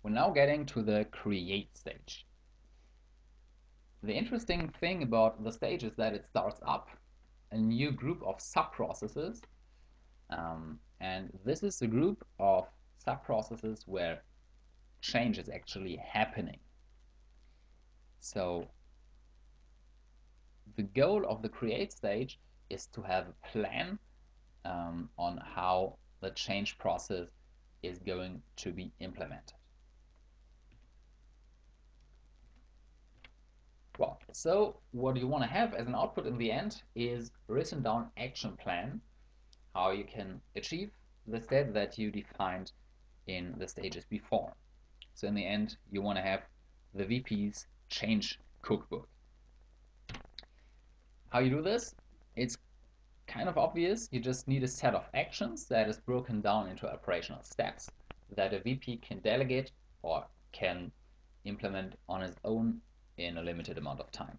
We're now getting to the create stage. The interesting thing about the stage is that it starts up a new group of sub-processes, and this is a group of sub-processes where change is actually happening. So the goal of the create stage is to have a plan on how the change process is going to be implemented. Well, so what you want to have as an output in the end is written down action plan, how you can achieve the step that you defined in the stages before. So in the end, you want to have the VP's change cookbook. How you do this? It's kind of obvious. You just need a set of actions that is broken down into operational steps that a VP can delegate or can implement on his own in a limited amount of time.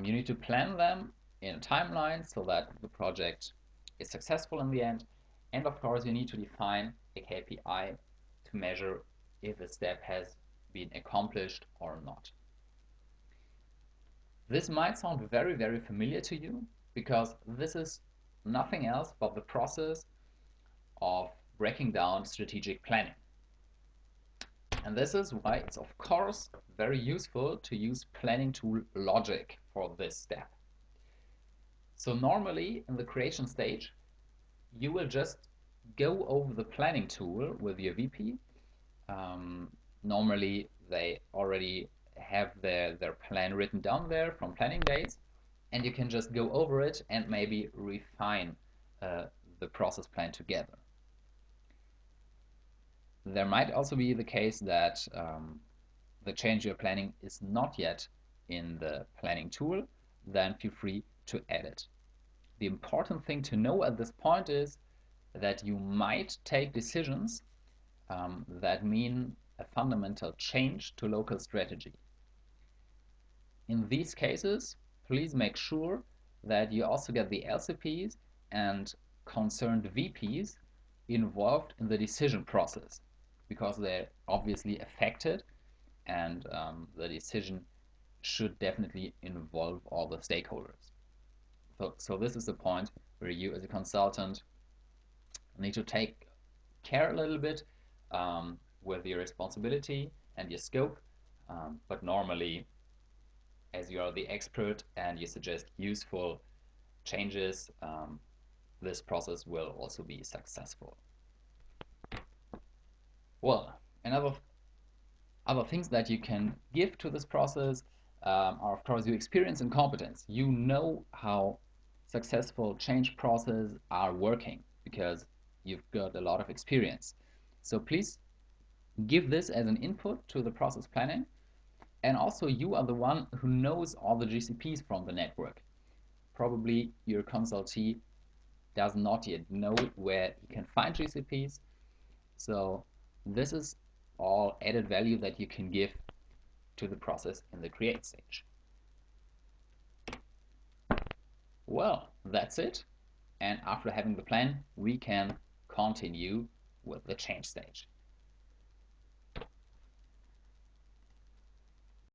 You need to plan them in a timeline so that the project is successful in the end. And of course, you need to define a KPI to measure if a step has been accomplished or not. This might sound very, very familiar to you because this is nothing else but the process of breaking down strategic planning. And this is why it's of course very useful to use planning tool logic for this step. So normally in the creation stage, you will just go over the planning tool with your VP. Normally they already have their plan written down there from planning days, and you can just go over it and maybe refine the process plan together. There might also be the case that the change you're planning is not yet in the planning tool, then feel free to add it. The important thing to know at this point is that you might take decisions that mean a fundamental change to local strategy. In these cases, please make sure that you also get the LCPs and concerned VPs involved in the decision process, because they're obviously affected, and the decision should definitely involve all the stakeholders. So this is the point where you as a consultant need to take care a little bit with your responsibility and your scope, but normally, as you are the expert and you suggest useful changes, this process will also be successful. Well, other things that you can give to this process are of course your experience and competence. You know how successful change processes are working because you've got a lot of experience. So please give this as an input to the process planning. And also you are the one who knows all the GCPs from the network. Probably your consultee does not yet know where he can find GCPs. So this is all added value that you can give to the process in the create stage. Well, that's it. And after having the plan, we can continue with the change stage.